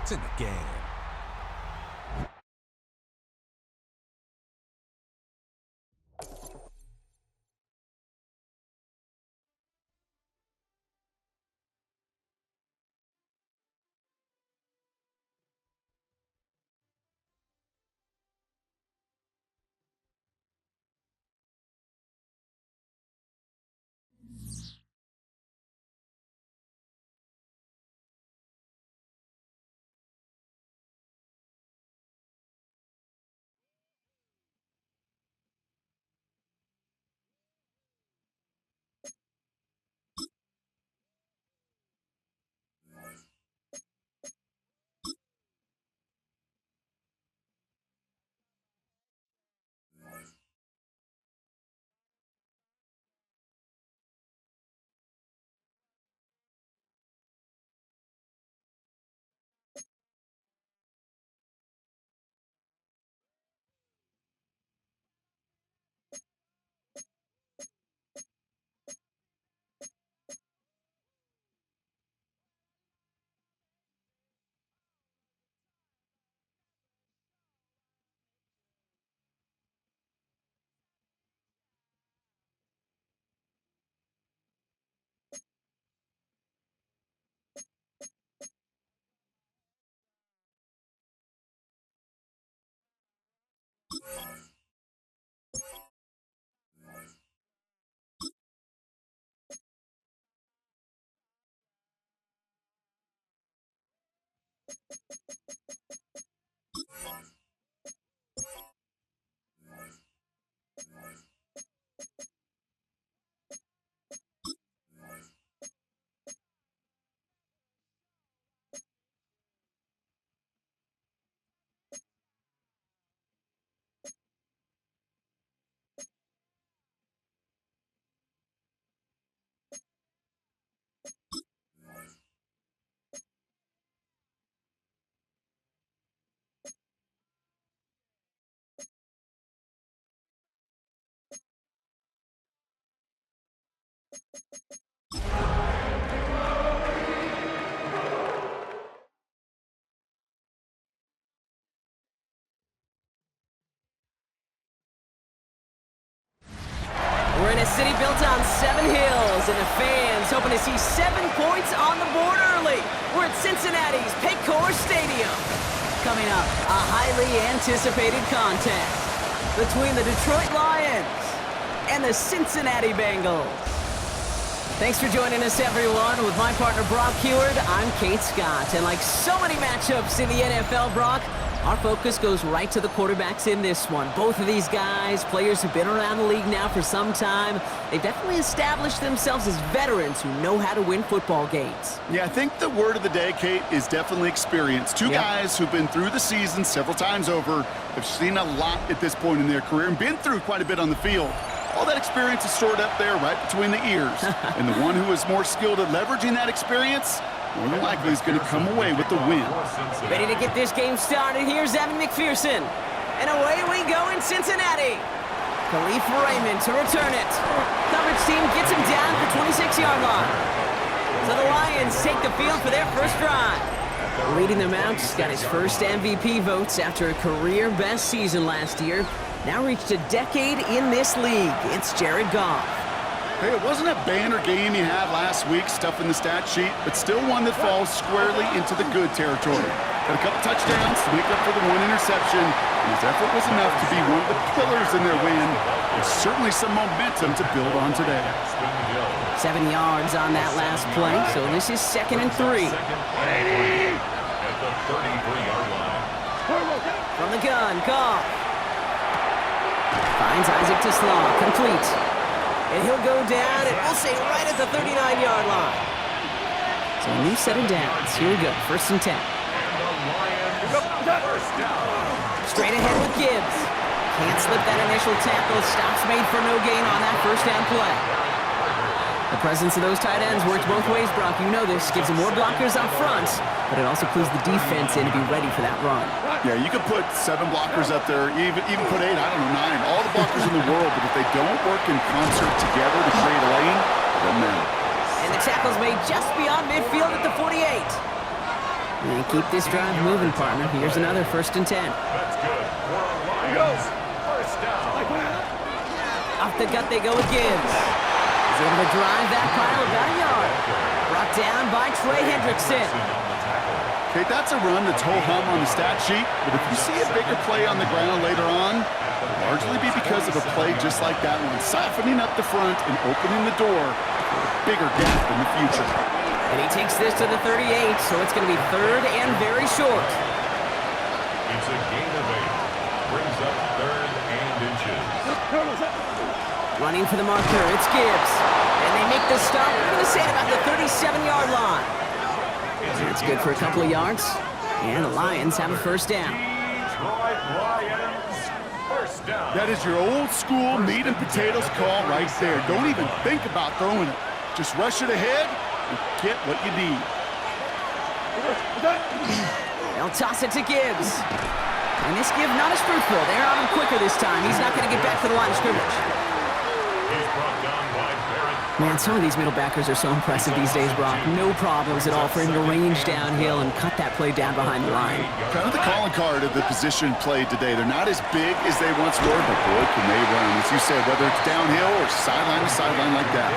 It's in the game. We're in a city built on 7 hills, and the fans hoping to see 7 points on the board early. We're at Cincinnati's Paycor Stadium. Coming up, a highly anticipated contest between the Detroit Lions and the Cincinnati Bengals. Thanks for joining us, everyone. With my partner, Brock Heward, I'm Kate Scott. And like so many matchups in the NFL, Brock, our focus goes right to the quarterbacks in this one. Both of these guys, players who've been around the league now for some time, they've definitely established themselves as veterans who know how to win football games. Yeah, I think the word of the day, Kate, is definitely experience. Two guys who've been through the season several times over, have seen a lot at this point in their career, and been through quite a bit on the field. All that experience is stored up there right between the ears. And the one who is more skilled at leveraging that experience, more than likely is going to come away with the win. Ready to get this game started. Here's Evan McPherson. And away we go in Cincinnati. Khalif Raymond to return it. Coverage team gets him down at the 26-yard line. So the Lions take the field for their first drive. Leading them out, got his first MVP votes after a career-best season last year. Now reached a decade in this league. It's Jared Goff. Hey, it wasn't a banner game he had last week, stuff in the stat sheet, but still one that falls squarely into the good territory. Got a couple touchdowns to make up for the one interception, and his effort was enough to be one of the pillars in their win. There's certainly some momentum to build on today. 7 yards on that last play, so this is 2nd and 3. From the gun, Goff. Finds Isaac to Slaw, complete. And he'll go down, and we'll say right at the 39-yard line. So a new set of downs. Here we go, 1st and 10. Straight ahead with Gibbs. Can't slip that initial tackle. Stops made for no gain on that 1st down play. The presence of those tight ends works both ways, Brock. You know this. Gives them more blockers up front, but it also clues the defense in to be ready for that run. Yeah, you could put 7 blockers up there, even put 8, I don't know, 9. All the blockers in the world, but if they don't work in concert together to create a lane, it doesn't matter. And the tackle's made just beyond midfield at the 48. And keep this drive moving, partner. Here's another 1st and 10. That's good. Here he goes. First down. Off the gut they go with Gibbs. He's able to drive that pile about a yard. Brought down by Trey Hendrickson. Okay, that's a run that's ho-hum on the stat sheet, but if you see a bigger play on the ground later on, it'll largely be because of a play just like that one, softening up the front and opening the door for a bigger gap in the future. And he takes this to the 38, so it's going to be 3rd and very short. It's a gain of 8. Brings up 3rd and inches. Running for the marker, it's Gibbs. And they make the stop, we're going to say about the 37-yard line. It's good for a couple of yards. And the Lions have a 1st down. Detroit Lions, 1st down. That is your old school meat and potatoes call right there. Don't even think about throwing it. Just rush it ahead and get what you need. They'll toss it to Gibbs. And this give not as fruitful. They're on him quicker this time. He's not going to get back to the line of scrimmage. He's brought down by Barrett. Man, some of these middle backers are so impressive these days, Brock. No problems at all for him to range downhill and cut that play down behind the line. Kind of the calling card of the position played today. They're not as big as they once were, but boy, can they run. As you said, whether it's downhill or sideline to sideline like that.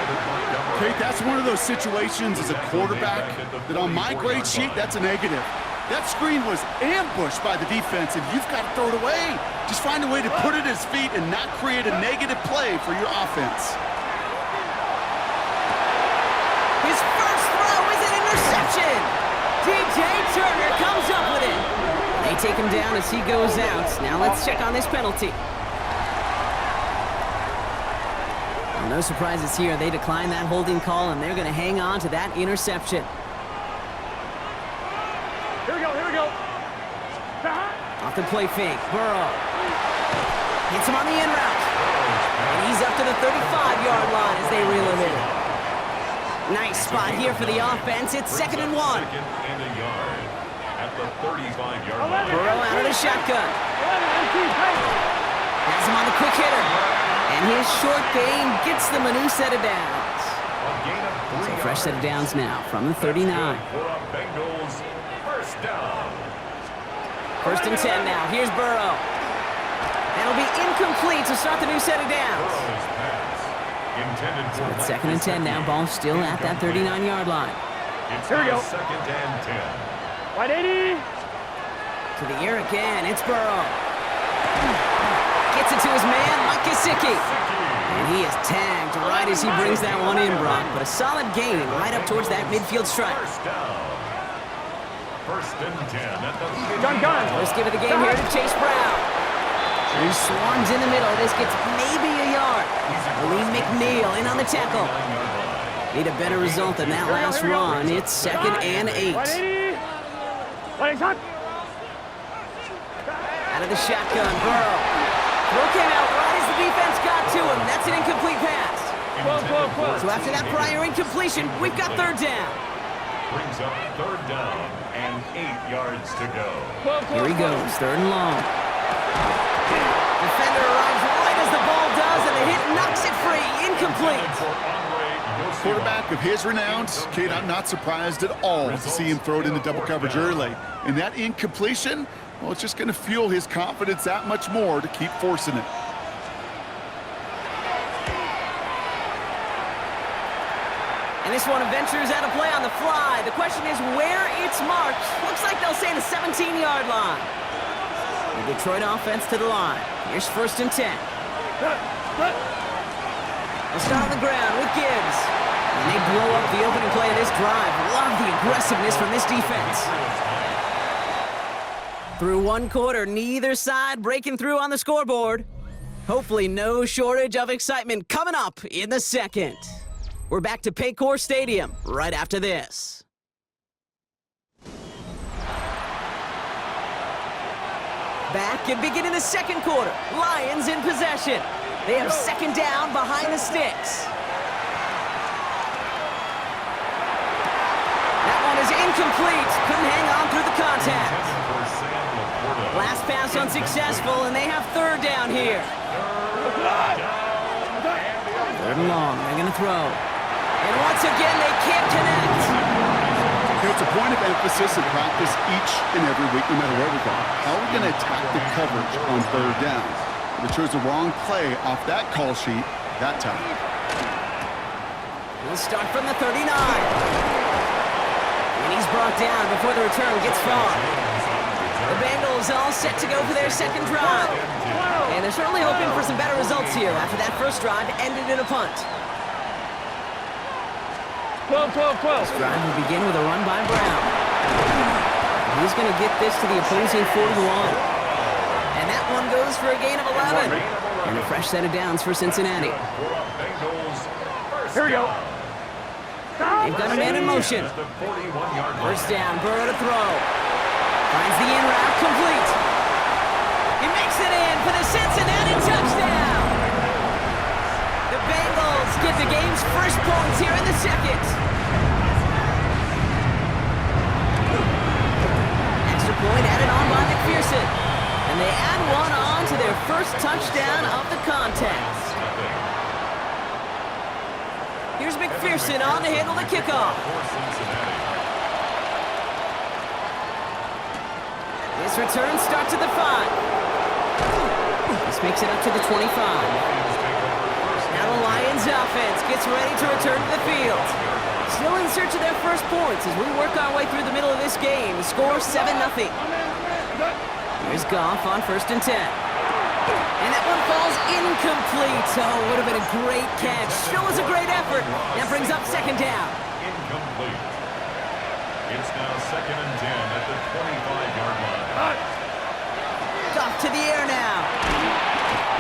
Okay, that's one of those situations as a quarterback that on my grade sheet, that's a negative. That screen was ambushed by the defense, and you've got to throw it away. Just find a way to put it at his feet and not create a negative play for your offense. His first throw is an interception. DJ Turner comes up with it. They take him down as he goes out. Now let's check on this penalty. Well, no surprises here. They decline that holding call, and they're going to hang on to that interception. Here we go. Off the play fake, Burrow. Hits him on the in route. And he's up to the 35-yard line as they reel him in. Nice spot here for the offense. It's 2nd and 1. 2nd and a yard at the 35-yard line. Burrow out of the shotgun. Has him on the quick hitter. And his short gain gets them a new set of downs. A gain of 3 So a fresh set of downs now from the That's 39. good for a Bengals 1st down. 1st and 10 now. Here's Burrow. That'll be incomplete to start the new set of downs. Burrow's pass intended for It's 2nd and 10 now. Ball still at that 39-yard line. It's Here we go. 2nd and 10. 180. To the air again. It's Burrow. Gets it to his man, Mike Gesicki. And he is tagged right as he brings that one in, Brock. But a solid gain right up towards that midfield stripe. 1st down. 1st and 10 at the Gun. First give of the game here to Chase Brown. He swarms in the middle. This gets maybe a yard. Lee McNeil in on the tackle. Need a better result than that last run. It's 2nd and 8. 180. 180. Out of the shotgun, Burrow. Throw came out right as the defense got to him. That's an incomplete pass. Close. So after that prior incompletion, we've got 3rd down. brings up 3rd down and 8 yards to go. Here he goes, 3rd and long. Defender arrives right as the ball does, and the hit knocks it free. Incomplete. Quarterback of his renown, Kate, I'm not surprised at all to see him throw it into double coverage early. And that incompletion, well, it's just going to fuel his confidence that much more to keep forcing it. And this one ventures out of play on the fly. The question is where it's marked. Looks like they'll say the 17-yard line. The Detroit offense to the line. Here's 1st and 10. They'll start on the ground with Gibbs. And they blow up the opening play of this drive. Love the aggressiveness from this defense. Through one quarter, neither side breaking through on the scoreboard. Hopefully no shortage of excitement coming up in the second. We're back to Paycor Stadium right after this. Back and beginning the second quarter. Lions in possession. They have 2nd down behind the sticks. That one is incomplete. Couldn't hang on through the contact. Last pass unsuccessful, and they have 3rd down here. 3rd and long. They're going to throw. And once again, they can't connect. Okay, it's a point of emphasis in practice each and every week, no matter where we go. How are we going to attack the coverage on third down? They chose the wrong play off that call sheet that time. We'll start from the 39. And he's brought down before the return gets far. The Bengals all set to go for their second drive. And they're certainly hoping for some better results here after that first drive ended in a punt. 12. This drive will begin with a run by Brown. He's going to get this to the opposing 41. And that one goes for a gain of 11. And a fresh set of downs for Cincinnati. Here we go. They've got a man in motion. First down, Burrow to throw. Finds the in route, complete. He makes it in for the Cincinnati touchdown. The Bengals get the game's first points here in the second. Extra point added on by McPherson. And they add one on to their first touchdown of the contest. Here's McPherson on to handle the kickoff. His return starts at the 5. This makes it up to the 25. Now the Lions offense gets ready to return to the field. Still in search of their first points as we work our way through the middle of this game. The score 7-0. Here's Goff on 1st and 10. And that one falls incomplete. Oh, would have been a great catch. Still was a great effort. That brings up second down. Incomplete. It's now 2nd and 10 at the 25-yard line. Goff to the air now.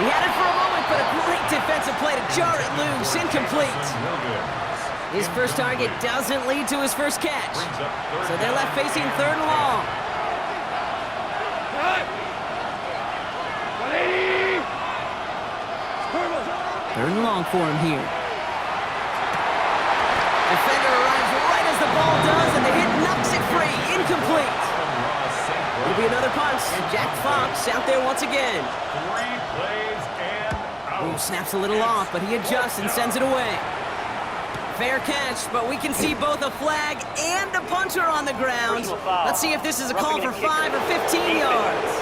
He had it for a moment, but a great defensive play to jar it loose. Incomplete. His first target doesn't lead to his first catch. So they're left facing 3rd and long. 3rd and long for him here. Defender arrives right as the ball does, and the hit knocks it free. Incomplete. It'll be another punt. Jack Fox out there once again. 3 plays and out. Ooh, snaps a little off, but he adjusts and sends it away. Fair catch, but we can see both a flag and a punter on the ground. Let's see if this is a call for 5 or 15 yards.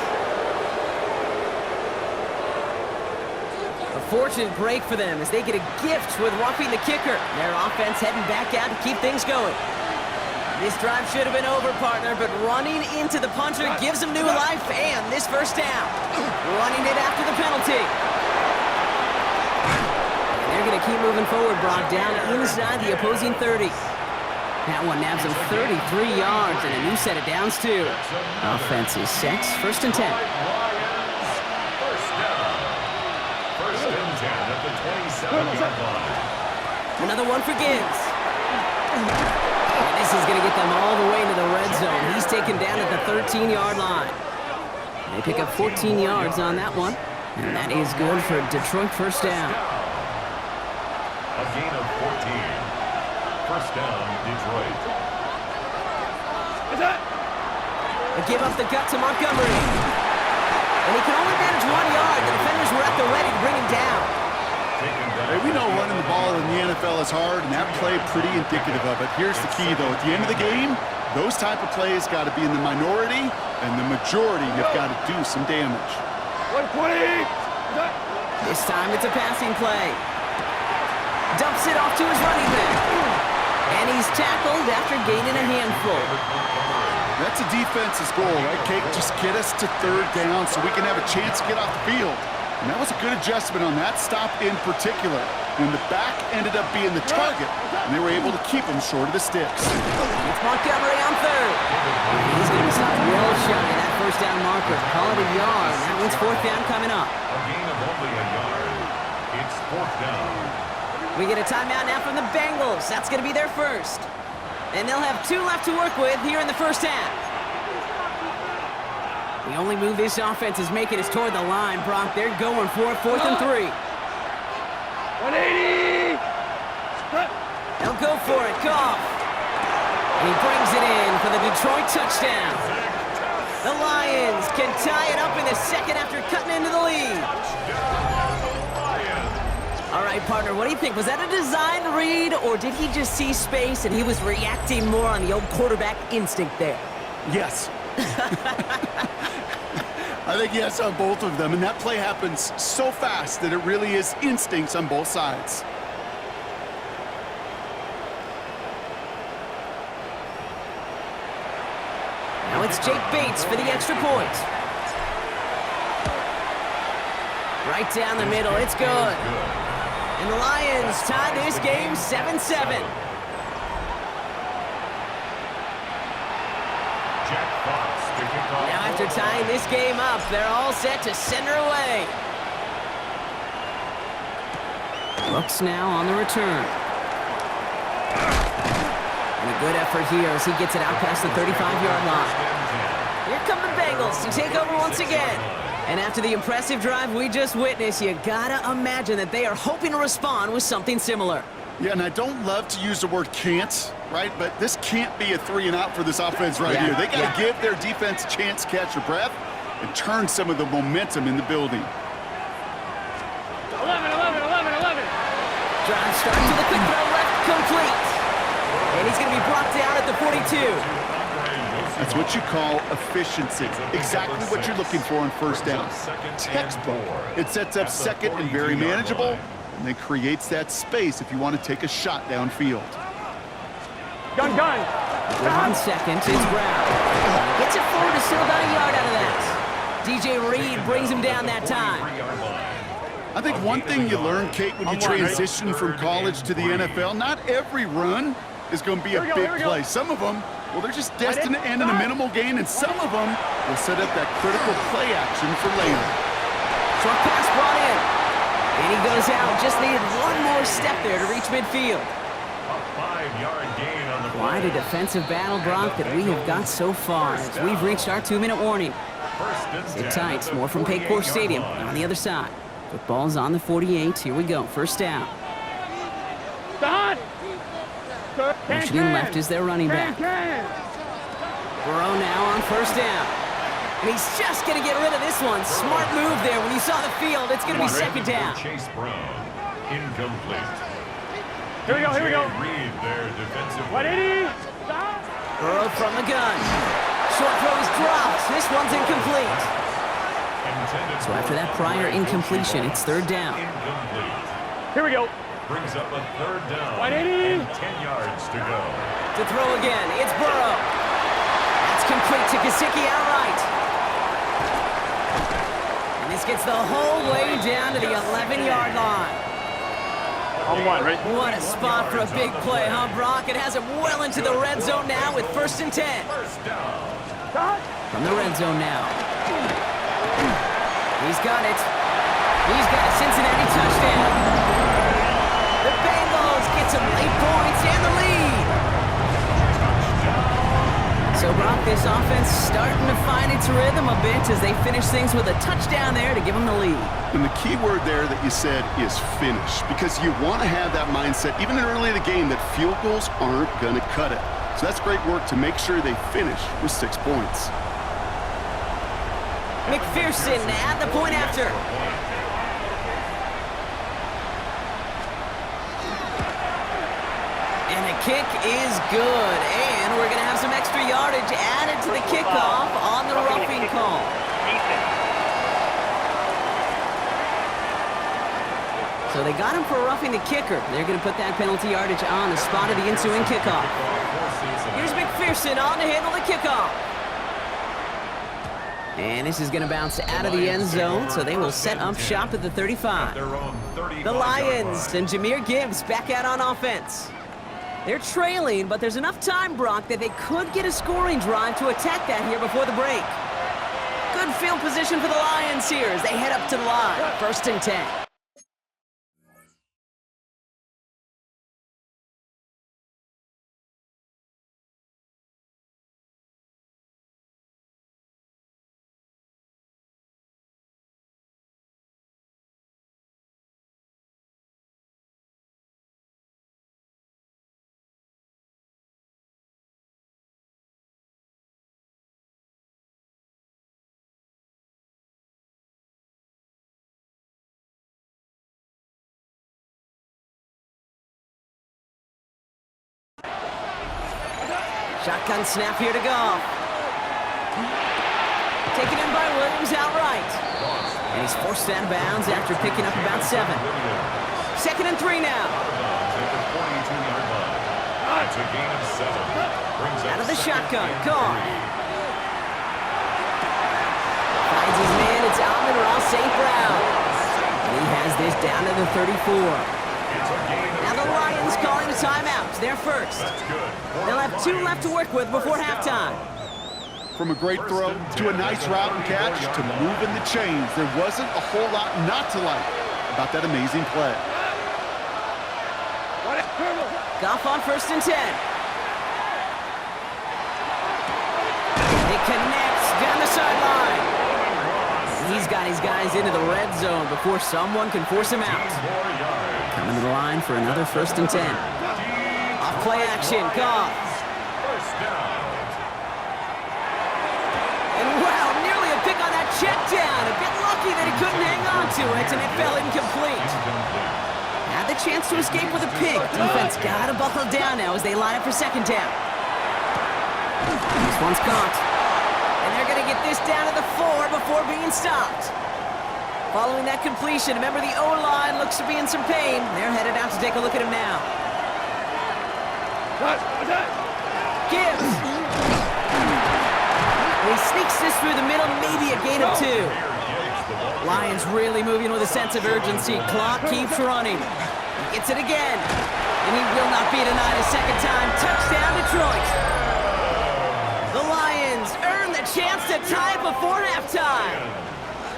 A fortunate break for them as they get a gift with roughing the kicker. Their offense heading back out to keep things going. This drive should have been over, partner, but running into the punter gives them new life and this first down. Running it after the penalty. And they're going to keep moving forward, brought down inside the opposing 30. That one nabs them 33 yards and a new set of downs, too. Offense is set. 1st and 10. Another one for Gibbs. And this is going to get them all the way into the red zone. He's taken down at the 13-yard line. They pick up 14 yards on that one. And that is good for Detroit first down. A gain of 14. First down, Detroit. They give up the gut to Montgomery. And he can only manage 1 yard. The defenders were at the ready to bring him down. Hey, we know running the ball in the NFL is hard, and that play pretty indicative of it. Here's the key, though. At the end of the game, those type of plays got to be in the minority, and the majority have got to do some damage. 120. This time it's a passing play. Dumps it off to his running back. And he's tackled after gaining a handful. That's a defense's goal, right, Kate? Just get us to 3rd down so we can have a chance to get off the field. And that was a good adjustment on that stop in particular, when the back ended up being the target, and they were able to keep him short of the sticks. It's Montgomery on 3rd. He's going to be stopped well shy of that first down marker. Call it a yard. That one's 4th down coming up. A gain of only a yard. It's 4th down. We get a timeout now from the Bengals. That's going to be their first. And they'll have 2 left to work with here in the first half. The only move this offense is making is toward the line, Brock. They're going for it, 4th and 3. 180. They'll go for it, Goff. And he brings it in for the Detroit touchdown. The Lions can tie it up in the second after cutting into the lead. All right, partner, what do you think? Was that a design read, or did he just see space and he was reacting more on the old quarterback instinct there? Yes. I think yes on both of them, and that play happens so fast that it really is instincts on both sides. Now it's Jake Bates for the extra point. Right down the middle, it's good. And the Lions tie this game 7-7. Now after tying this game up, they're all set to send her away. Looks now on the return. And a good effort here as he gets it out past the 35-yard line. Here come the Bengals to take over once again. And after the impressive drive we just witnessed, you gotta imagine that they are hoping to respond with something similar. Yeah, and I don't love to use the word can't, right? But this can't be a 3-and-out for this offense right here. They got to give their defense a chance to catch their breath and turn some of the momentum in the building. 11. Drive starts with a quick throw left, complete. And he's going to be brought down at the 42. That's what you call efficiency. Exactly what you're looking for on first down. Textbook. It sets up second and very manageable, and then good that space if you want to take a shot downfield. Gun. On second, it's Brown. Gets it forward to still about a yard out of that. DJ Reed brings him down that time. I think one thing you learn, Kate, when you transition from college to the NFL, not every run is going to be a big play. Some of them, well, they're just destined to end in a minimal gain, and some of them will set up that critical play action for later. Short pass brought in. And he goes out. Just needed one more step there to reach midfield. A 5-yard gain on the play. Quite a defensive battle, Brock, that we have got so far as we've reached our 2-minute warning. Sit tight. More from Paycor Stadium on the other side. Football's on the 48. Here we go. First down. Motioning left is their running back. Burrow now on first down. And he's just going to get rid of this one. Smart move there. When you saw the field, it's going to be second down. Chase Brown, incomplete. Here we go. Reed, their defensive 180. Burrow from the gun. Short throw is dropped. This one's incomplete. So after that prior incompletion, it's third down. Incomplete. Here we go. Brings up a third down 180. and 10 yards to go. To throw again, it's Burrow. That's complete to Gesicki outright. And this gets the whole way down to the 11-yard line. On one, right? What a spot for a big play, huh, Brock? It has him well into the red zone now with first and 10. First down. From the red zone now. He's got it. He's got a Cincinnati touchdown. The Bengals get some late points and the lead. So, Brock, this offense starting to find its rhythm a bit as they finish things with a touchdown there to give them the lead. And the key word there that you said is finish, because you want to have that mindset, even early in the game, that field goals aren't going to cut it. So that's great work to make sure they finish with 6 points. McPherson at the point after. And the kick is good. And we're going to have some extra yardage added to the kickoff on the roughing call. So they got him for roughing the kicker. They're going to put that penalty yardage on the spot of the ensuing kickoff. Here's McPherson on to handle the kickoff. And this is going to bounce out of the end zone, so they will set up shop at the 35. The Lions and Jahmyr Gibbs back out on offense. They're trailing, but there's enough time, Brock, that they could get a scoring drive to attack that here before the break. Good field position for the Lions here as they head up to the line. First and 10. Shotgun snap here to Goff. Taken in by Williams outright. And he's forced out of bounds after picking up about 7. 2nd and 3 now. It's a gain of 7. Out of the shotgun, Goff. Finds his man, it's Amon-Ra St. Brown. And he has this down to the 34. Now the Lions calling a timeout. They're first. They'll have 2 left to work with before halftime. From a great throw to a nice route and catch to moving the chains, there wasn't a whole lot not to like about that amazing play. Goff on 1st and 10. It connects down the sideline. He's got his guys into the red zone before someone can force him out. Coming to the line for another 1st and 10. Off play action, Goff. And wow, nearly a pick on that check down. A bit lucky that he couldn't hang on to it, and it fell incomplete. Had the chance to escape with a pick. Defense got to buckle down now as they line up for 2nd down. This one's caught. And they're going to get this down to the 4 before being stopped. Following that completion, remember the O-line looks to be in some pain. They're headed out to take a look at him now. Gibbs. He sneaks this through the middle, maybe a gain of 2. Lions really moving with a sense of urgency. Clock keeps running. He gets it again. And he will not be denied a 2nd time. Touchdown, Detroit. The Lions earn the chance to tie before halftime.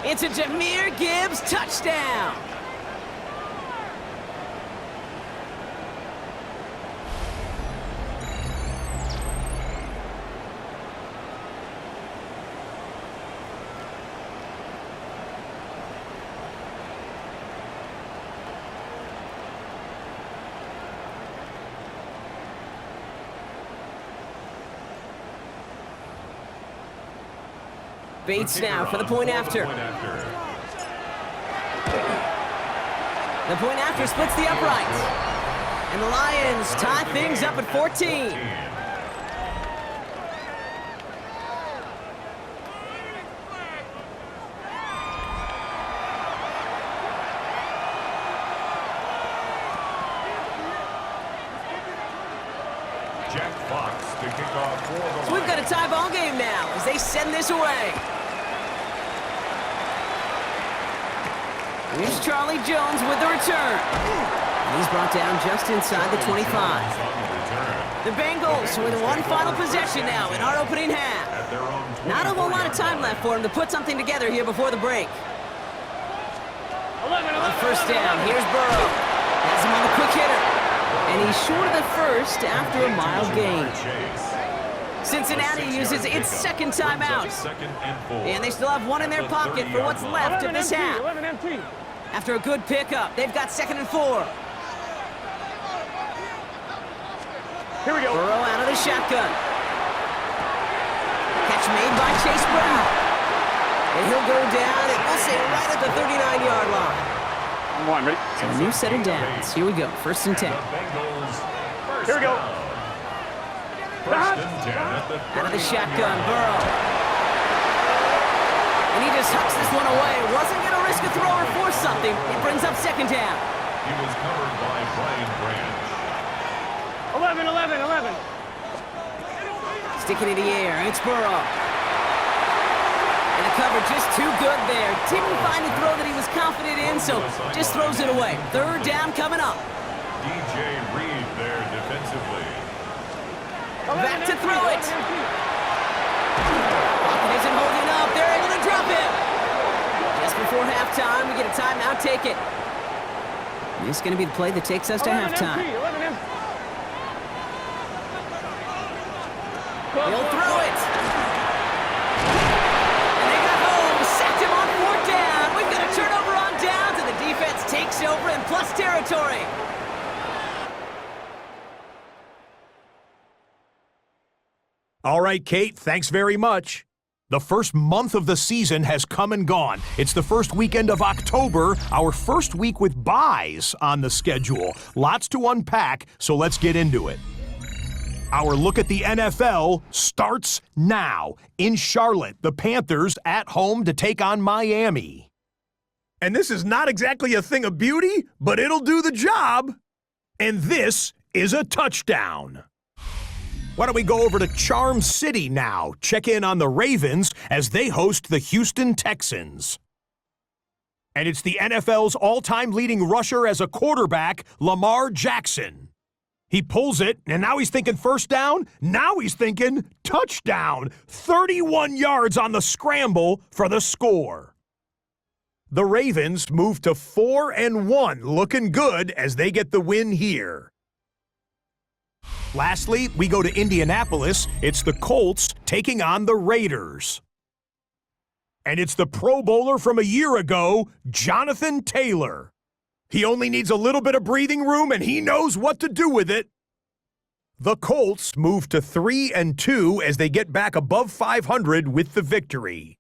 It's a Jahmyr Gibbs touchdown. Bates now for the point after. The point after splits the uprights. And the Lions tie things up at 14. Jack Fox to kick off for the So we've got a tie ball game now as they send this away. Here's Charlie Jones with the return. And he's brought down just inside the 25. The Bengals with one final possession now in our opening half. Not a whole lot of time left for him to put something together here before the break. On 1st down, here's Burrow. Has him on the quick hitter. And he's short of the 1st after a mild gain. Cincinnati uses its 2nd timeout. And they still have 1 in their pocket for what's left of this half. After a good pickup, they've got 2nd and 4. Here we go. Burrow out of the shotgun. Catch made by Chase Brown. And he'll go down, and we'll say right at the 39-yard line. I'm one, ready? So a new set of downs. Here we go, 1st and 10. Here we go. Out of the shotgun, Burrow. And he just hucks this one away. Wasn't going to risk a throw or force something. It brings up 2nd down. He was covered by Brian Branch. 11. Sticking in the air, it's Burrow. And the cover just too good there. Didn't find a throw that he was confident in, so just throws it away. 3rd down coming up. DJ Reed there defensively. Back to throw it. Pocket isn't holding up. They're able to drop him. Just before halftime, we get a timeout taken. This is going to be the play that takes us to halftime. He'll throw it. And they got home. Sacked him on 4th down. We've got a turnover on downs, and the defense takes over in plus territory. All right, Kate, thanks very much. The first month of the season has come and gone. It's the first weekend of October, our first week with byes on the schedule. Lots to unpack, so let's get into it. Our look at the NFL starts now. In Charlotte, the Panthers at home to take on Miami. And this is not exactly a thing of beauty, but it'll do the job. And this is a touchdown. Why don't we go over to Charm City now, check in on the Ravens as they host the Houston Texans. And it's the NFL's all-time leading rusher as a quarterback, Lamar Jackson. He pulls it, and now he's thinking first down. Now he's thinking touchdown. 31 yards on the scramble for the score. The Ravens move to 4-1, looking good as they get the win here. Lastly, we go to Indianapolis. It's the Colts taking on the Raiders. And it's the Pro Bowler from a year ago, Jonathan Taylor. He only needs a little bit of breathing room, and he knows what to do with it. The Colts move to 3-2 as they get back above 500 with the victory.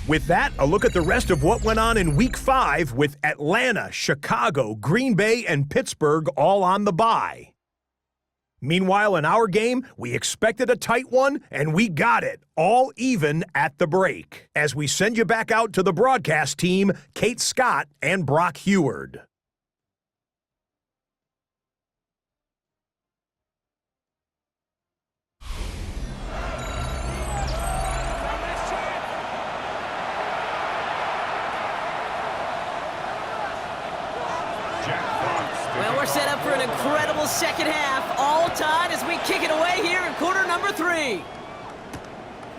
With that, a look at the rest of what went on in Week 5 with Atlanta, Chicago, Green Bay, and Pittsburgh all on the bye. Meanwhile, in our game, we expected a tight one, and we got it, all even at the break. As we send you back out to the broadcast team, Kate Scott and Brock Heward. Well, we're set up for an incredible second half, all tied as we kick it away here in quarter number 3.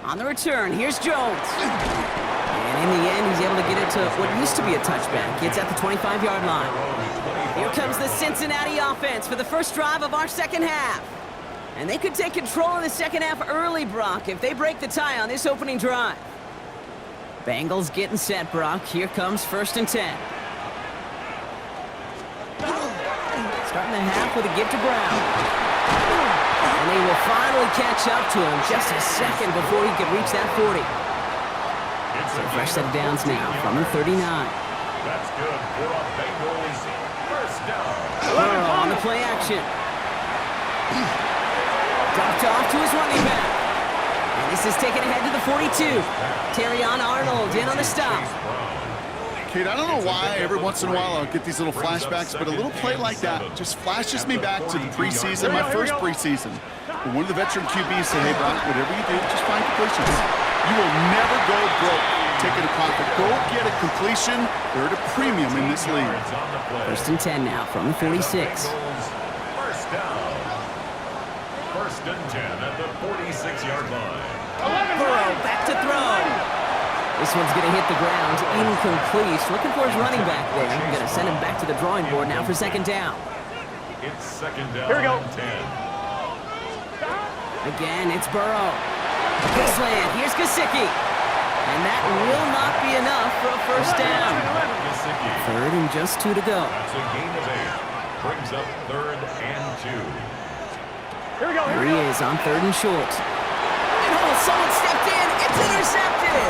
On the return, here's Jones. And in the end, he's able to get it to what used to be a touchback. It's at the 25-yard line. Here comes the Cincinnati offense for the first drive of our second half. And they could take control of the second half early, Brock, if they break the tie on this opening drive. Bengals getting set, Brock. Here comes 1st and 10. Starting the half with a give to Brown. And they will finally catch up to him just a second before he could reach that 40. So fresh set of downs now from the 39. That's good for a Bengals first down. Burrow on the play action. Dropped off to his running back. And this is taken ahead to the 42. Terrion Arnold in on the stop. Kate, I don't know why every once in a while I'll get these little flashbacks, but a little play like that just flashes me back to the preseason, my first preseason. When one of the veteran QBs said, hey, Brock, whatever you do, just find completions. You will never go broke taking a profit. Go get a completion. They're at a premium in this league. 1st and 10 now from the 46. First down. 1st and 10 at the 46-yard line. Burrow back to throw. This one's going to hit the ground, incomplete. Looking for his running back there. Going to send him back to the drawing board now for 2nd down. It's 2nd down. Here we go. And 10. Again, it's Burrow. Good slant. Here's Gesicki. And that will not be enough for a first down. 3rd and just 2 to go. That's a gain of 8. Brings up 3rd and 2. Here we go. Here he is on 3rd and short. And someone stepped in. It's intercepted.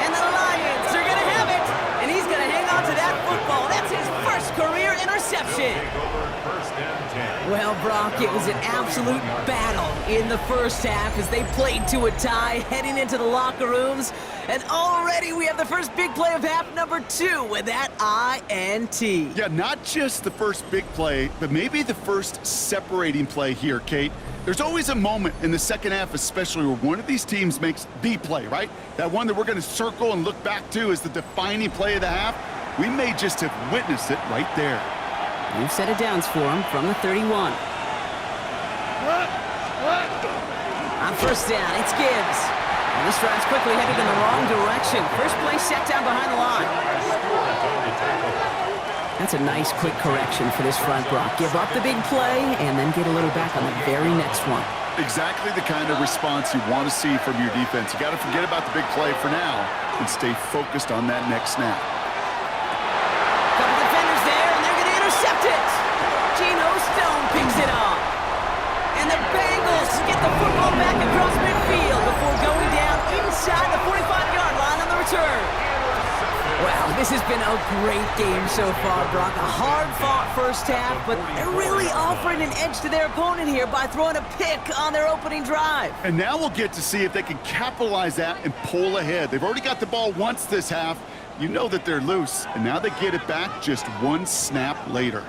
And the Lions are going to have it. And he's going to hang on to that football. That's his first career interception. Well, Brock, it was an absolute battle in the first half as they played to a tie heading into the locker rooms. And already we have the first big play of half number 2 with that INT. Yeah, not just the first big play, but maybe the first separating play here, Kate. There's always a moment in the second half, especially where one of these teams makes the play, right? That one that we're going to circle and look back to as the defining play of the half. We may just have witnessed it right there. New set of downs for him from the 31. On 1st down, it's Gibbs. And this drive's quickly headed in the wrong direction. First play set down behind the line. That's a nice quick correction for this front, Brock. Give up the big play and then get a little back on the very next one. Exactly the kind of response you want to see from your defense. You got to forget about the big play for now and stay focused on that next snap. Couple defenders there, and they're going to intercept it. Geno Stone picks it off. And the Bengals get the football back across midfield before going down inside the 45-yard line on the return. Well, This has been a great game so far, Brock. A hard-fought first half, but they're really offering an edge to their opponent here by throwing a pick on their opening drive. And now we'll get to see if they can capitalize that and pull ahead. They've already got the ball once this half. You know that they're loose, and now they get it back just one snap later.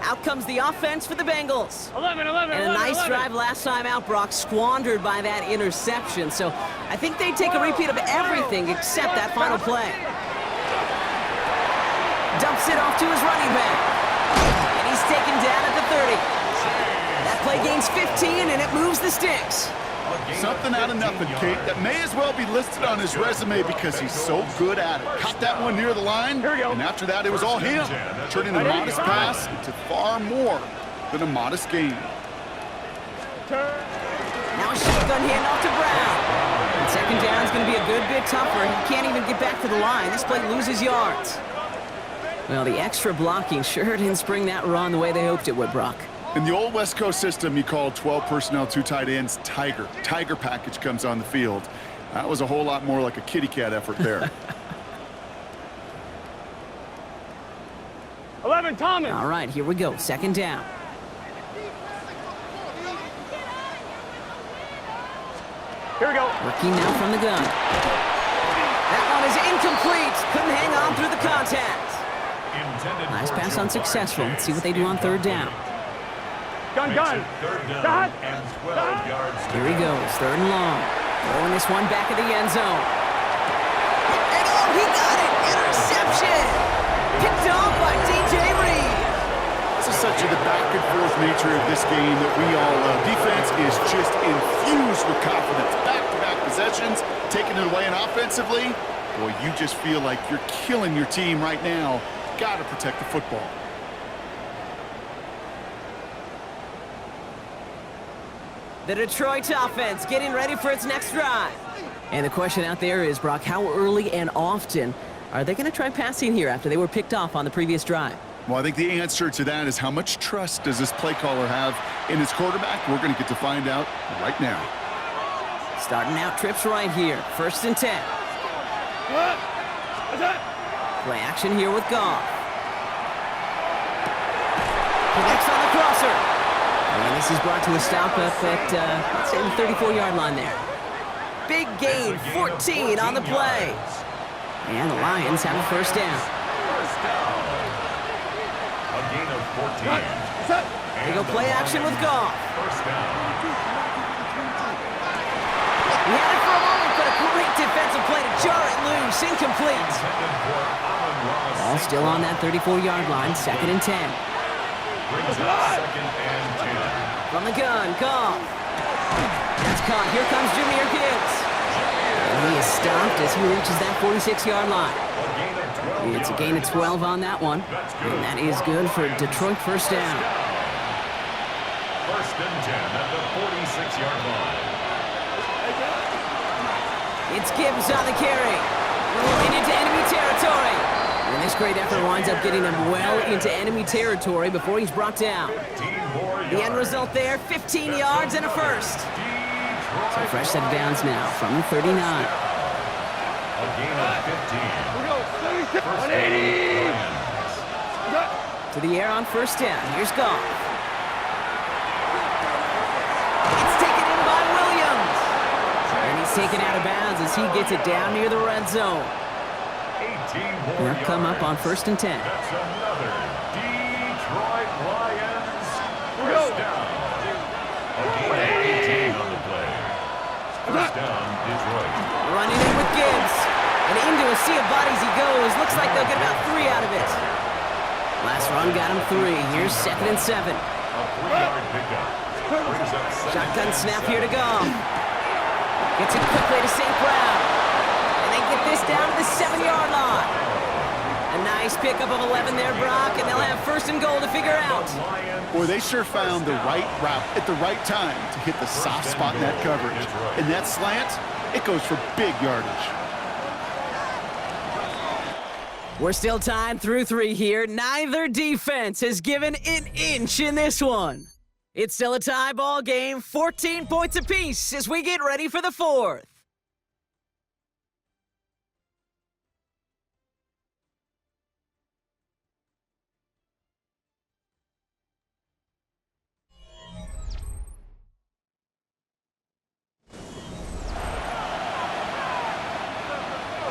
Out comes the offense for the Bengals. 11. And a nice drive last time out, Brock, squandered by that interception. So I think they take a repeat of everything except that final play. Dumps it off to his running back. And he's taken down at the 30. That play gains 15, and it moves the sticks. Something out of nothing, Kate, that may as well be listed on his resume because he's so good at it. Caught that one near the line, and after that, it was all him, turning a modest pass into far more than a modest gain. Now a shotgun handoff to Brown. And second down is going to be a good bit tougher. He can't even get back to the line. This play loses yards. Well, the extra blocking sure didn't spring that run the way they hoped it would, Brock. In the old West Coast system, you called 12 personnel, 2 tight ends, Tiger. Tiger package comes on the field. That was a whole lot more like a kitty cat effort there. 11, Thomas. All right, here we go. Second down. Here we go. Working now from the gun. That one is incomplete. Couldn't hang on through the contact. Nice pass unsuccessful. Let's see what they do on third down. Gun. Third down and 12 yards. Here he goes, third and long. Throwing this one back at the end zone. And oh, he got it! Interception! Picked off by DJ Reed. This is such the back-and-forth nature of this game that we all love. Defense is just infused with confidence. Back-to-back possessions, taking it away, and offensively, boy, you just feel like you're killing your team right now. Got to protect the football. The Detroit offense getting ready for its next drive. And the question out there is, Brock, how early and often are they going to try passing here after they were picked off on the previous drive? Well, I think the answer to that is how much trust does this play caller have in his quarterback? We're going to get to find out right now. Starting out trips right here. First and 10. Play action here with Goff. Connects on the crosser. And this is brought to a stop up at, let's say, the 34-yard line there. Big gain, 14 on the play. And the Lions have a first down. A gain of 14. They go play action with Goff. First down. He had it for a moment, but a great defensive play to jar it loose. Incomplete. Ball still on that 34-yard line, second and 10. Brings up second and 10. From the gun, Goff. That's caught. Here comes Jahmyr Gibbs. And he is stopped as he reaches that 46-yard line. It's a gain of 12 on that one. And that is good for Detroit first down. First and 10 at the 46-yard line. It's Gibbs on the carry. Rolling into enemy territory. And this great effort winds up getting him well into enemy territory before he's brought down. The end result there, 15 yards and a first. So fresh set of downs now from the 39. A gain of 15. First 180. To the air on first down. Here's Goff. It's taken in by Williams. And he's taken out of bounds as he gets it down near the red zone. They'll come up on first and 10. That's another Detroit Lions first down. A gain of 18 on the play. First down, Detroit. Running in with Gibbs. And into a sea of bodies he goes. Looks like they'll get about 3 out of it. Last run got him 3. Here's second and 7. A 3-yard pickup. Brings up second. Shotgun snap here to go. Gets it quickly to St. Brown. And they get this down to the 7-yard line. A nice pickup of 11 there, Brock, and they'll have first and goal to figure out. Boy, they sure found the right route at the right time to hit the soft spot in that coverage. And that slant, it goes for big yardage. We're still tied through 3 here. Neither defense has given an inch in this one. It's still a tie ball game, 14 points apiece as we get ready for the 4th.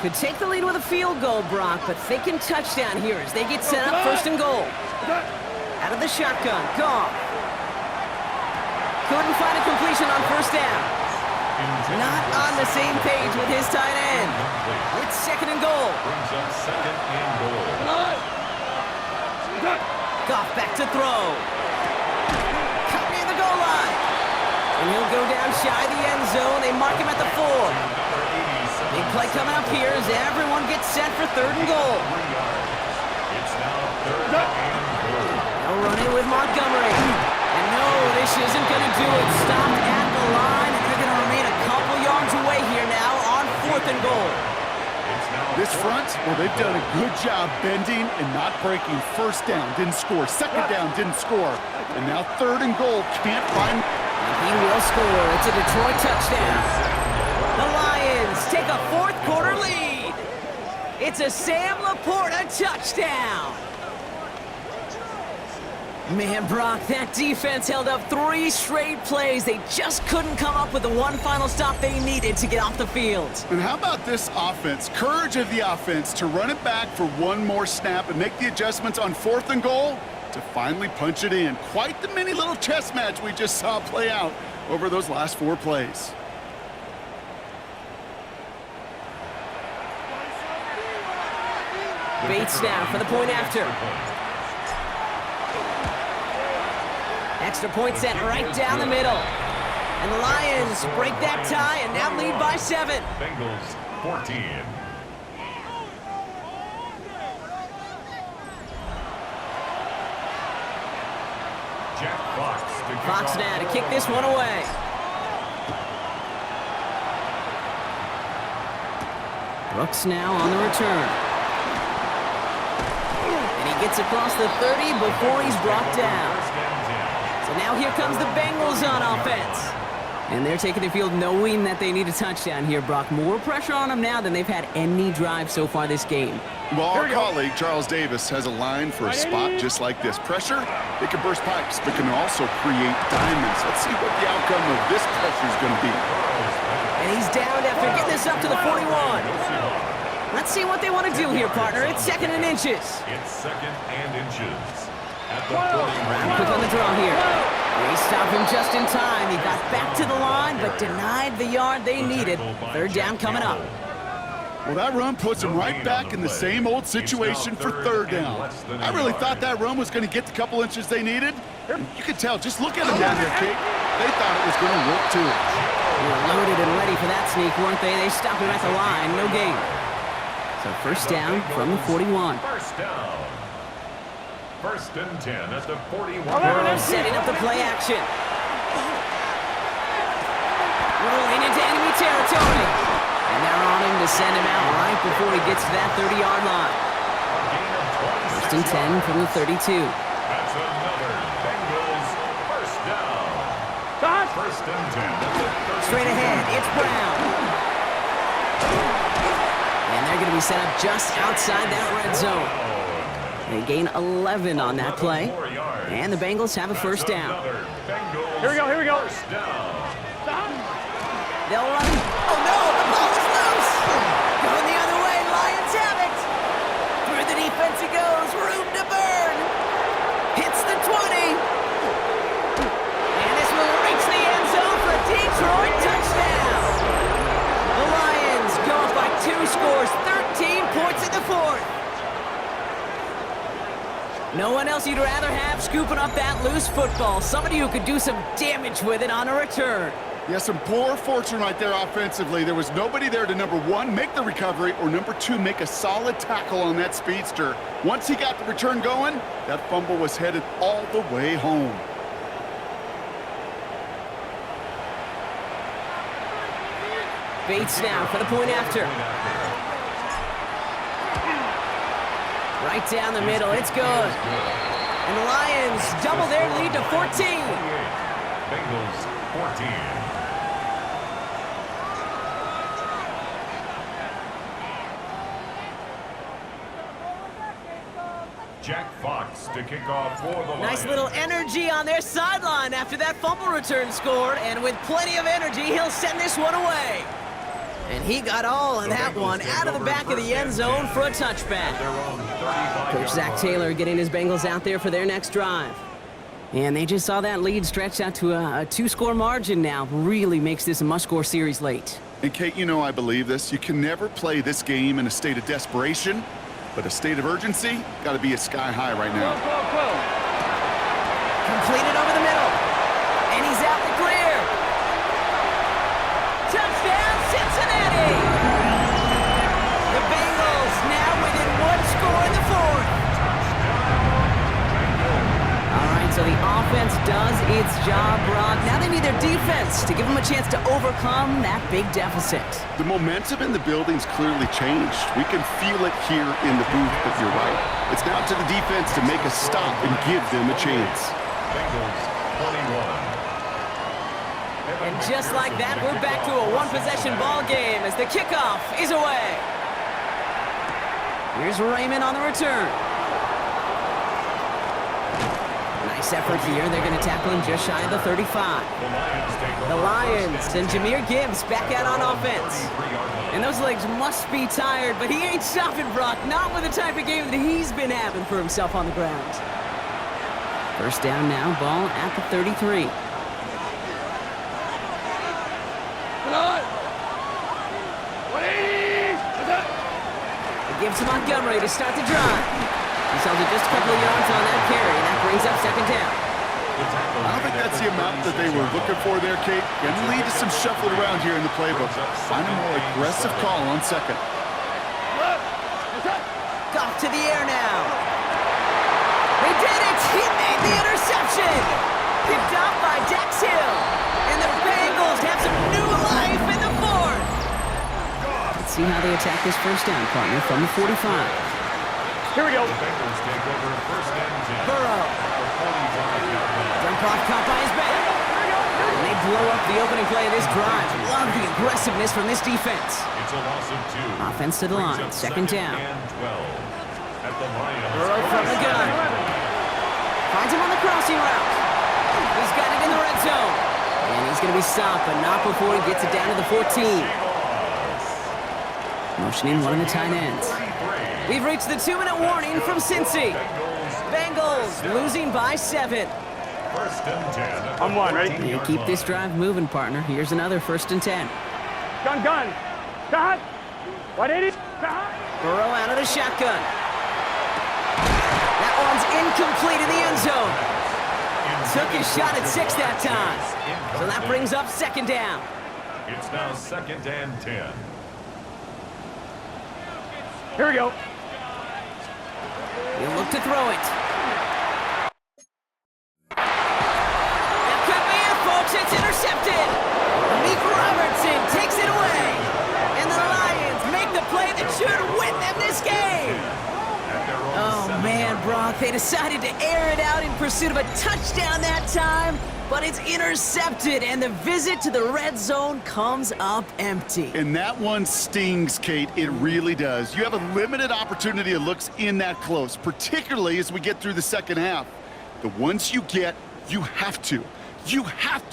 Could take the lead with a field goal, Brock, but thinking touchdown here as they get set up 1st and goal. Out of the shotgun, Goff. Couldn't find a completion on 1st down. Not on the same page with his tight end. It's 2nd and goal. Brings up 2nd and goal. Goff back to throw. Cut near the goal line. And he'll go down shy of the end zone. They mark him at the 4. Big play coming up here as everyone gets set for 3rd and goal. It's now 3rd and goal. They'll run in with Montgomery. And no, this isn't going to do it. Stopped at the line, and they're going to remain a couple yards away here now on 4th and goal. This front, well, they've done a good job bending and not breaking. 1st down, didn't score. 2nd down, didn't score. And now 3rd and goal, can't find... And he will score. It's a Detroit touchdown. The Lions take a 4th quarter lead. It's a Sam Laporta touchdown. Man, Brock, that defense held up 3 straight plays. They just couldn't come up with the one final stop they needed to get off the field. And how about this offense? Courage of the offense to run it back for one more snap and make the adjustments on 4th and goal to finally punch it in. Quite the mini little chess match we just saw play out over those last 4 plays. Bates now for the point after. Extra point set right down the middle. And the Lions break that tie and now lead by 7. Bengals 14. Jack Fox to kick Fox off. now to kick this one away. Brooks now on the return. And he gets across the 30 before he's brought down. So now here comes the Bengals on offense. And they're taking the field knowing that they need a touchdown here, Brock. More pressure on them now than they've had any drive so far this game. Well, our colleague, Charles Davis, has a line for a spot just like this. Pressure, it can burst pipes, but can also create diamonds. Let's see what the outcome of this pressure is going to be. And he's down after getting this up to the 41. Let's see what they want to do here, partner. It's 2nd and inches. It's 2nd and inches. At the 41. Quick on the draw here. They stop him just in time. He got back to the line, but denied the yard they needed. 3rd down coming up. Well, that run puts him right back in the same old situation for 3rd down. I really thought that run was going to get the couple inches they needed. And you could tell, just look at him down there, Kate. They thought it was going to work too. They were loaded and ready for that sneak, weren't they? They stopped him at the line. No gain. So 1st down from the 41. 1st down. 1st and 10 at the 41. Setting up the play action. Rolling into enemy territory. And they're on him to send him out right before he gets to that 30-yard line. 1st and 10 from the 32. That's another Bengals 1st down. 1st and 10 at the 30. Straight ahead, it's Brown. And they're going to be set up just outside that red zone. They gain 11 on that play. And the Bengals have a 1st down. Here we go, here we go. They'll run. Oh no, the ball is loose. Going the other way, Lions have it. Through the defense it goes, room to burn. Hits the 20. And this will reach the end zone for a Detroit touchdown. The Lions go up by 2 scores, 13 points in the 4th. No one else you'd rather have scooping up that loose football. Somebody who could do some damage with it on a return. Yeah, some poor fortune right there offensively. There was nobody there to, number 1, make the recovery, or number 2, make a solid tackle on that speedster. Once he got the return going, that fumble was headed all the way home. Bates now for the point after. Right down the middle, it's good. And the Lions double their lead to 14. Bengals 14. Jack Fox to kick off for the Lions. Nice little energy on their sideline after that fumble return scored, and with plenty of energy, he'll send this one away. And he got all of that one out of the back of the end zone for a touchback. Coach Zach Taylor getting his Bengals out there for their next drive. And they just saw that lead stretch out to a two-score margin now. Really makes this a must-score series late. And Kate, you know I believe this. You can never play this game in a state of desperation, but a state of urgency got to be at sky high right now. Completed over the middle. And he's out the clear. Touchdown, Cincinnati! The Bengals now within one score in the fourth. All right, so the offense does its job, Brock. Now they need their defense to give them a chance to overcome that big deficit. The momentum in the building's clearly changed. We can feel it here in the booth, but you're right. It's now to the defense to make a stop and give them a chance. Bengals 21. And just like that, we're back to a one-possession ball game as the kickoff is away. Here's Raymond on the return. Nice effort here. They're going to tackle him just shy of the 35. The Lions and Jahmyr Gibbs back out on offense. And those legs must be tired, but he ain't stopping, Brock. Not with the type of game that he's been having for himself on the ground. First down now, ball at the 33. It gives to Montgomery to start the drive. He's held it just a couple of yards on that carry. That brings up second down. I don't think that's the amount that they were looking for there, Kate. Going to lead to some shuffling around here in the playbook. Find a more aggressive call on second. Off to the air now. They did it! He made the interception! Picked off by Dax Hill. And the Bengals have some new life in the fourth. Let's see how they attack this first down, partner, from the 45. Here we go. Burrow. Dump off caught by his back. And they blow up the opening play of this drive. Love the aggressiveness from this defense. It's a loss of 2. Offense to the line. Second down. And 12. At the Lions. Burrow from the gun. Finds him on the crossing route. He's got it in the red zone. And he's going to be stopped, but not before he gets it down to the 14. Motioning one of the tight ends. We've reached the 2-minute warning from Cincy. Bengals losing by 7. First and 10. I'm one, ready? You keep this drive moving, partner. Here's another first and 10. Gun. Cut. 180. Cut. Burrow out of the shotgun. That one's incomplete in the end zone. Took his shot at 6 that time. So that brings up second down. It's now second and 10. Here we go. He'll look to throw it. That could be it, folks. It's intercepted. Malik Robertson takes it away. And the Lions make the play that should win them this game. Oh, man, Brock. They decided to air it out in pursuit of a touchdown that time, but it's intercepted, and the visit to the red zone comes up empty. And that one stings, Kate. It really does. You have a limited opportunity of looks in that close, particularly as we get through the second half. The ones you get, you have to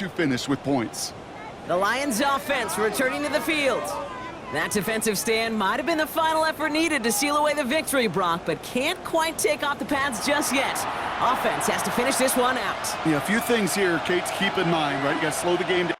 finish with points. The Lions offense returning to the field. That defensive stand might have been the final effort needed to seal away the victory, Brock, but can't quite take off the pads just yet. Offense has to finish this one out. Yeah, a few things here, Kate, to keep in mind, right? You got to slow the game down.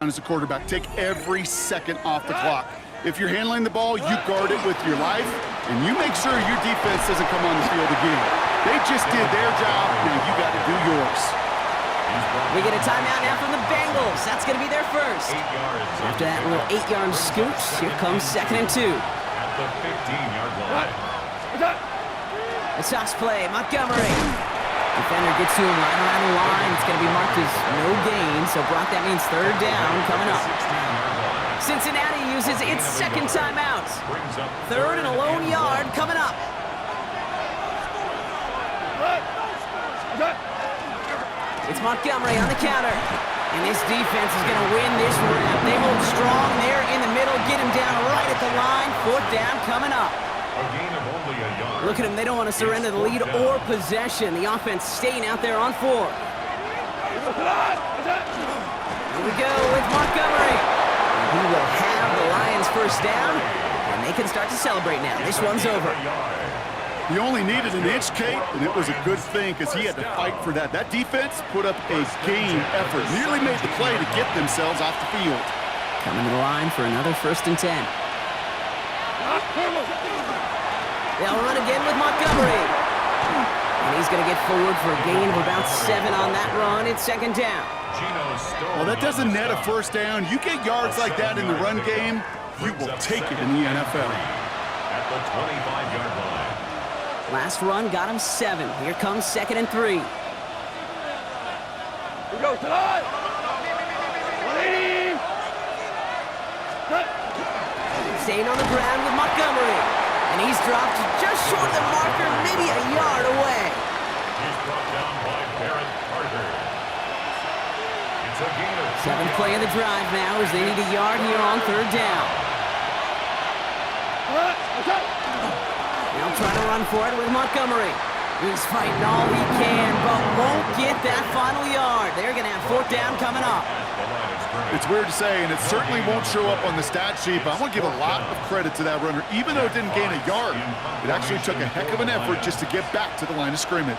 as a quarterback. Take every second off the clock. If you're handling the ball, you guard it with your life, and you make sure your defense doesn't come on the field again. They just did their job, now you got to do yours. We get a timeout now from the Bengals. That's going to be their first. 8 yards. After that little 8-yard scoop, here comes 2nd and 2. At the 15-yard line. A toss play, Montgomery. Defender gets to him right around the line. It's going to be marked as no gain, so Brock, that means 3rd down coming up. 16-yard line. Cincinnati uses its 2nd timeout. 3rd and a lone yard coming up. It's Montgomery on the counter. And this defense is going to win this rep. They hold strong there in the middle, get him down right at the line. 4th down coming up. A gain of only a yard. Look at them. They don't want to surrender the lead or possession. The offense staying out there on 4. Here we go with Montgomery. And he will have the Lions 1st down, and they can start to celebrate now. This one's over. He only needed an inch, Kate, and it was a good thing because he had to fight for that. That defense put up a game effort, nearly made the play to get themselves off the field. Coming to the line for another 1st and 10. They'll run again with Montgomery. And he's going to get forward for a gain of about 7 on that run. It's 2nd down. Well, that doesn't net a 1st down. You get yards like that in the run game, you will take it in the NFL. At the 25-yard line. Last run got him 7. Here comes 2nd and 3. We go, Todd! 180! Staying on the ground with Montgomery. And he's dropped just short of the marker, maybe a yard away. He's brought down by Barrett Carter. It's a gain of 7th play of the drive now as they need a yard here on 3rd down. Now trying to run for it with Montgomery. He's fighting all he can, but won't get that final yard. They're going to have 4th down coming up. It's weird to say, and it certainly won't show up on the stat sheet, but I want to give a lot of credit to that runner. Even though it didn't gain a yard, it actually took a heck of an effort just to get back to the line of scrimmage.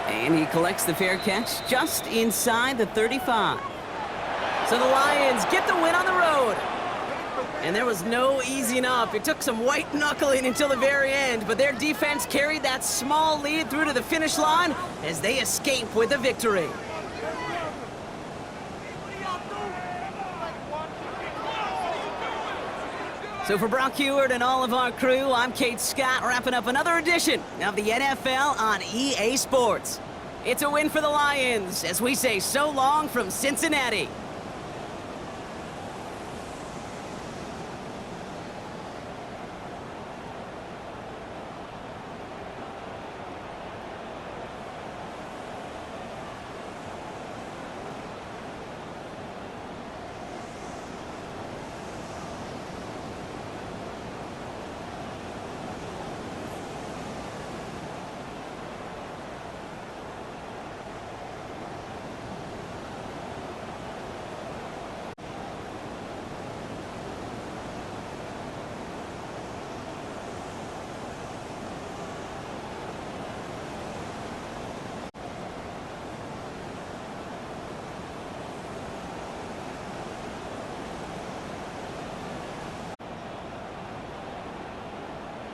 And he collects the fair catch just inside the 35. So the Lions get the win on the road. And there was no easing up. It took some white knuckling until the very end, but their defense carried that small lead through to the finish line as they escape with a victory. So for Brock Heward and all of our crew, I'm Kate Scott, wrapping up another edition of the NFL on EA Sports. It's a win for the Lions as we say so long from Cincinnati.